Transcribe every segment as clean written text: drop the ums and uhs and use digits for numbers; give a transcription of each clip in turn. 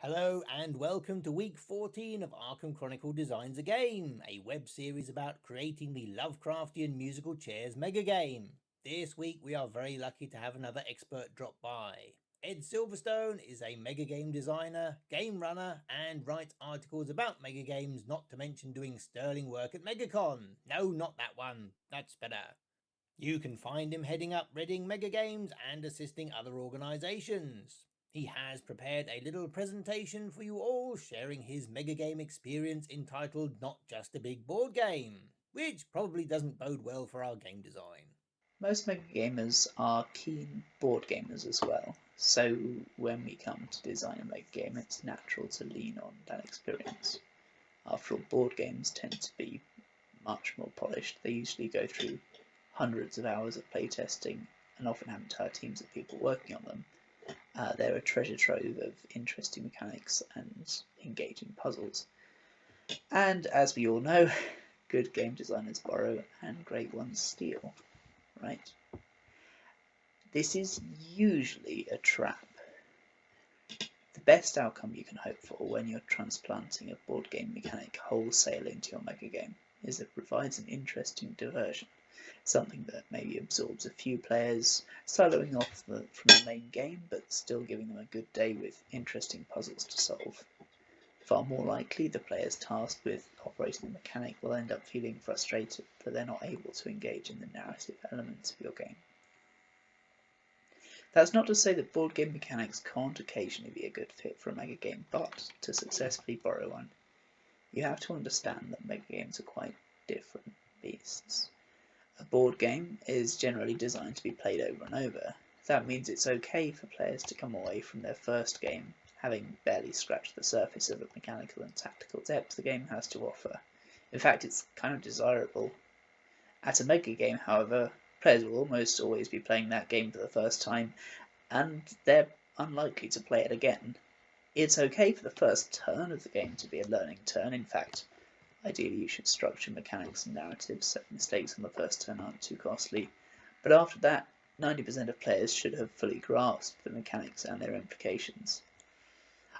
Hello and welcome to week 14 of Arkham Chronicle Designs a Game, a web series about creating the Lovecraftian musical chairs megagame. This week we are very lucky to have another expert drop by. Ed Silverstone is a megagame designer, game runner, and writes articles about megagames, not to mention doing sterling work at MegaCon. No, not that one. That's better. You can find him heading up Reading Megagames and assisting other organisations. He has prepared a little presentation for you all, sharing his Megagame experience entitled Not Just a Big Board Game, which probably doesn't bode well for our game design. Most megagamers are keen board gamers as well, so when we come to design a megagame, it's natural to lean on that experience. After all, board games tend to be much more polished. They usually go through hundreds of hours of playtesting and often have entire teams of people working on them. They're a treasure trove of interesting mechanics and engaging puzzles. And as we all know, good game designers borrow and great ones steal, right? This is usually a trap. The best outcome you can hope for when you're transplanting a board game mechanic wholesale into your megagame is that it provides an interesting diversion, something that maybe absorbs a few players, siloing off from the main game but still giving them a good day with interesting puzzles to solve. Far more likely, the players tasked with operating the mechanic will end up feeling frustrated that they're not able to engage in the narrative elements of your game. That's not to say that board game mechanics can't occasionally be a good fit for a megagame, but to successfully borrow one, you have to understand that megagames are quite different beasts. A board game is generally designed to be played over and over. That means it's okay for players to come away from their first game having barely scratched the surface of the mechanical and tactical depth the game has to offer. In fact, it's kind of desirable. At a megagame, however, players will almost always be playing that game for the first time, and they're unlikely to play it again. It's okay for the first turn of the game to be a learning turn. In fact, ideally you should structure mechanics and narratives so mistakes on the first turn aren't too costly. But after that, 90% of players should have fully grasped the mechanics and their implications.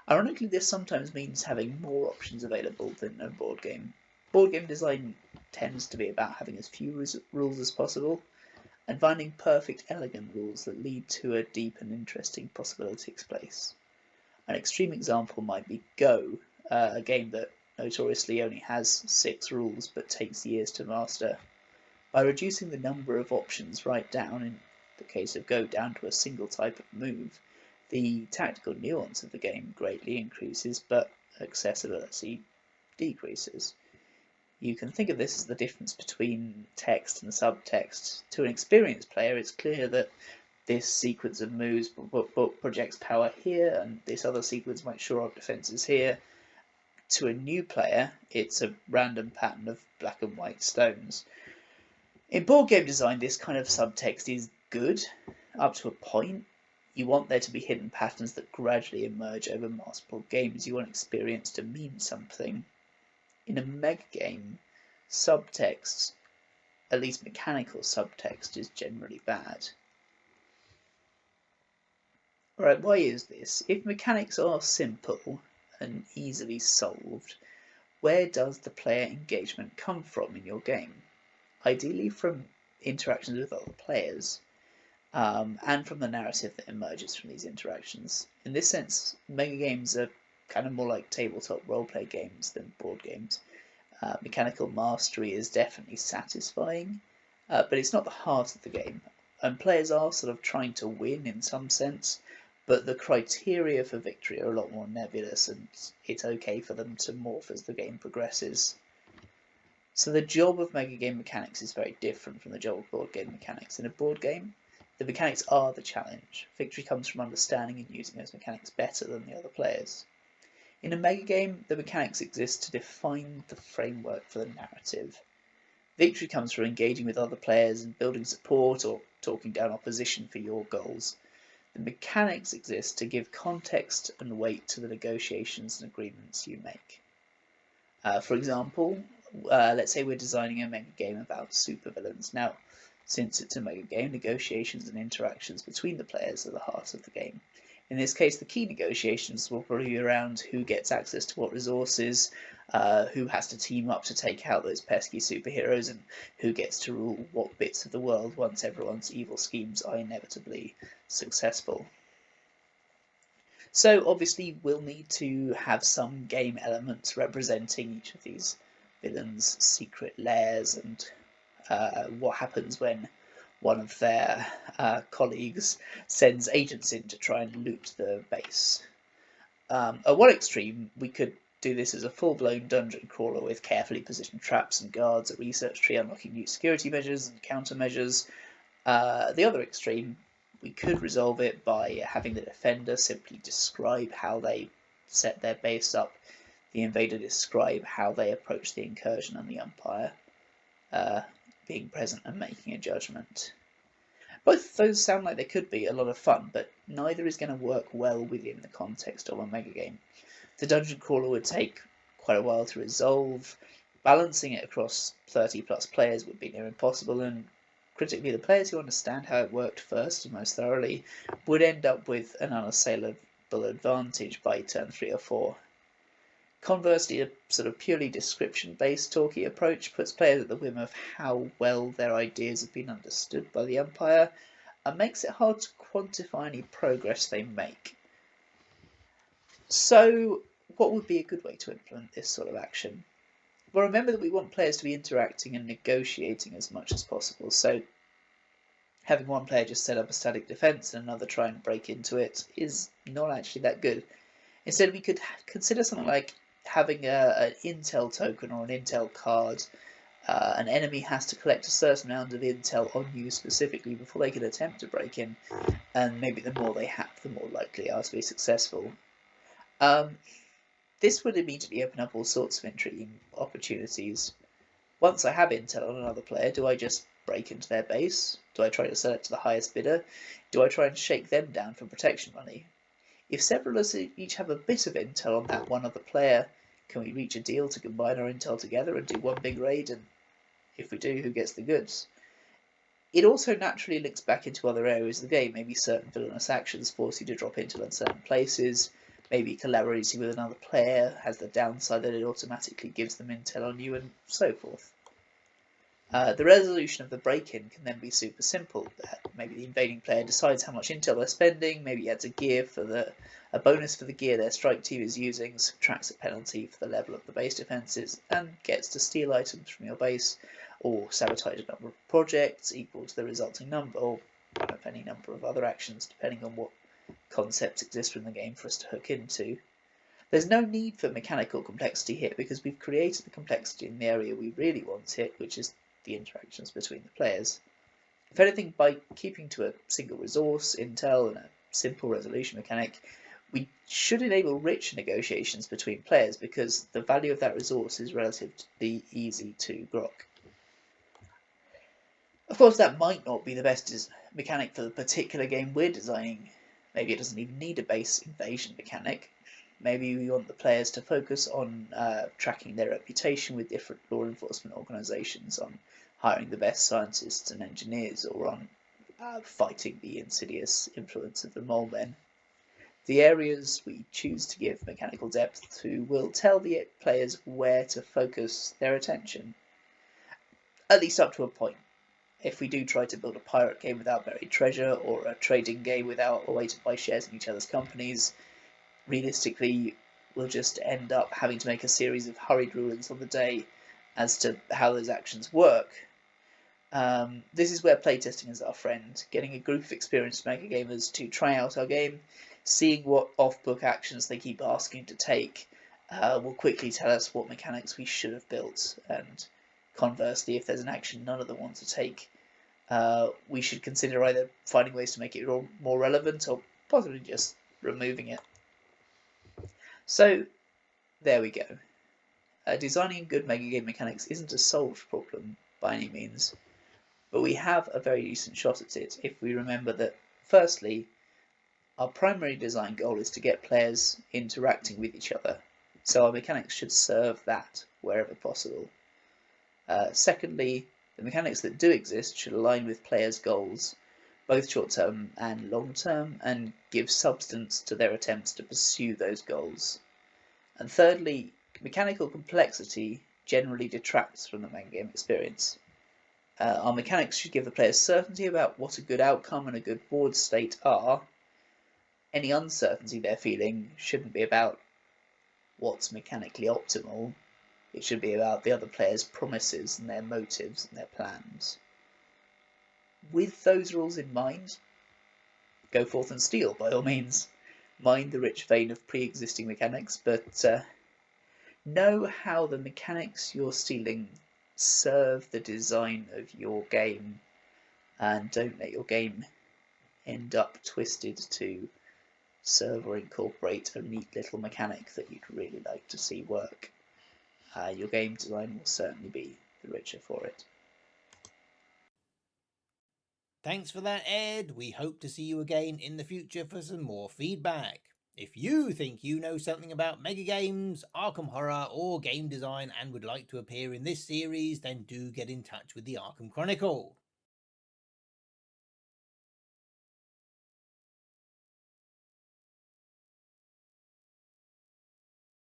Ironically, this sometimes means having more options available than a board game. Board game design tends to be about having as few rules as possible, and finding perfect, elegant rules that lead to a deep and interesting possibility place. An extreme example might be Go, a game that notoriously only has 6 rules but takes years to master. By reducing the number of options right down, in the case of Go, down to a single type of move, the tactical nuance of the game greatly increases, but accessibility decreases. You can think of this as the difference between text and subtext. To an experienced player, it's clear that this sequence of moves projects power here, and this other sequence might shore up defences here. To a new player, it's a random pattern of black and white stones. In board game design, this kind of subtext is good, up to a point. You want there to be hidden patterns that gradually emerge over multiple games. You want experience to mean something. In a megagame, subtext, at least mechanical subtext, is generally bad. Alright, why is this? If mechanics are simple and easily solved, where does the player engagement come from in your game? Ideally from interactions with other players, and from the narrative that emerges from these interactions. In this sense, megagames are kind of more like tabletop roleplay games than board games. Mechanical mastery is definitely satisfying, but it's not the heart of the game. And players are sort of trying to win in some sense, but the criteria for victory are a lot more nebulous, and it's okay for them to morph as the game progresses. So the job of megagame mechanics is very different from the job of board game mechanics. In a board game, the mechanics are the challenge. Victory comes from understanding and using those mechanics better than the other players. In a megagame, the mechanics exist to define the framework for the narrative. Victory comes from engaging with other players and building support or talking down opposition for your goals. The mechanics exist to give context and weight to the negotiations and agreements you make. For example, let's say we're designing a megagame about supervillains. Now, since it's a megagame, negotiations and interactions between the players are the heart of the game. In this case, the key negotiations will probably be around who gets access to what resources, who has to team up to take out those pesky superheroes, and who gets to rule what bits of the world once everyone's evil schemes are inevitably successful. So obviously we'll need to have some game elements representing each of these villains' secret lairs and what happens when one of their colleagues sends agents in to try and loot the base. At one extreme, we could do this as a full-blown dungeon crawler with carefully positioned traps and guards, a research tree unlocking new security measures and countermeasures. The other extreme, we could resolve it by having the defender simply describe how they set their base up, the invader describe how they approach the incursion, and the umpire being present and making a judgment. Both those sound like they could be a lot of fun, but neither is going to work well within the context of a megagame. The dungeon crawler would take quite a while to resolve, balancing it across 30 plus players would be near impossible, and critically the players who understand how it worked first and most thoroughly would end up with an unassailable advantage by turn 3 or 4. Conversely, a sort of purely description-based talky approach puts players at the whim of how well their ideas have been understood by the umpire, and makes it hard to quantify any progress they make. So, what would be a good way to implement this sort of action? Well, remember that we want players to be interacting and negotiating as much as possible, so having one player just set up a static defense and another try and break into it is not actually that good. Instead, we could consider something like having an intel token or an intel card. An enemy has to collect a certain amount of intel on you specifically before they can attempt to break in, and maybe the more they have, the more likely they are to be successful. This would immediately open up all sorts of intriguing opportunities. Once I have intel on another player, do I just break into their base? Do I try to sell it to the highest bidder? Do I try and shake them down for protection money? If several of us each have a bit of intel on that one other player, can we reach a deal to combine our intel together and do one big raid? And if we do, who gets the goods? It also naturally links back into other areas of the game. Maybe certain villainous actions force you to drop intel in certain places. Maybe collaborating with another player has the downside that it automatically gives them intel on you, and so forth. The resolution of the break-in can then be super simple. Maybe the invading player decides how much intel they're spending, maybe adds a bonus for the gear their strike team is using, subtracts a penalty for the level of the base defences, and gets to steal items from your base, or sabotage a number of projects equal to the resulting number, or one of any number of other actions, depending on what concepts exist in the game for us to hook into. There's no need for mechanical complexity here, because we've created the complexity in the area we really want it, which is the interactions between the players. If anything, by keeping to a single resource, intel, and a simple resolution mechanic, we should enable rich negotiations between players, because the value of that resource is relatively easy to grok. Of course, that might not be the best mechanic for the particular game we're designing. Maybe it doesn't even need a base invasion mechanic. Maybe we want the players to focus on tracking their reputation with different law enforcement organisations, on hiring the best scientists and engineers, or on fighting the insidious influence of the mole men. The areas we choose to give mechanical depth to will tell the players where to focus their attention, at least up to a point. If we do try to build a pirate game without buried treasure, or a trading game without a way to buy shares in each other's companies, realistically we'll just end up having to make a series of hurried rulings on the day as to how those actions work. This is where playtesting is our friend, getting a group of experienced megagamers to try out our game, seeing what off-book actions they keep asking to take, will quickly tell us what mechanics we should have built, and conversely, if there's an action none of them want to take, we should consider either finding ways to make it more relevant, or possibly just removing it. So, there we go. Designing good megagame mechanics isn't a solved problem by any means, but we have a very decent shot at it if we remember that, firstly, our primary design goal is to get players interacting with each other, so our mechanics should serve that wherever possible. Secondly, the mechanics that do exist should align with players' goals, both short-term and long-term, and give substance to their attempts to pursue those goals. And thirdly, mechanical complexity generally detracts from the metagame experience. Our mechanics should give the players certainty about what a good outcome and a good board state are. Any uncertainty they're feeling shouldn't be about what's mechanically optimal. It should be about the other players' promises and their motives and their plans. With those rules in mind, go forth and steal, by all means. Mind the rich vein of pre-existing mechanics, but know how the mechanics you're stealing serve the design of your game, and don't let your game end up twisted to serve or incorporate a neat little mechanic that you'd really like to see work. Your game design will certainly be the richer for it. Thanks for that, Ed. We hope to see you again in the future for some more feedback. If you think you know something about Megagames, Arkham Horror, or game design and would like to appear in this series, then do get in touch with the Arkham Chronicle.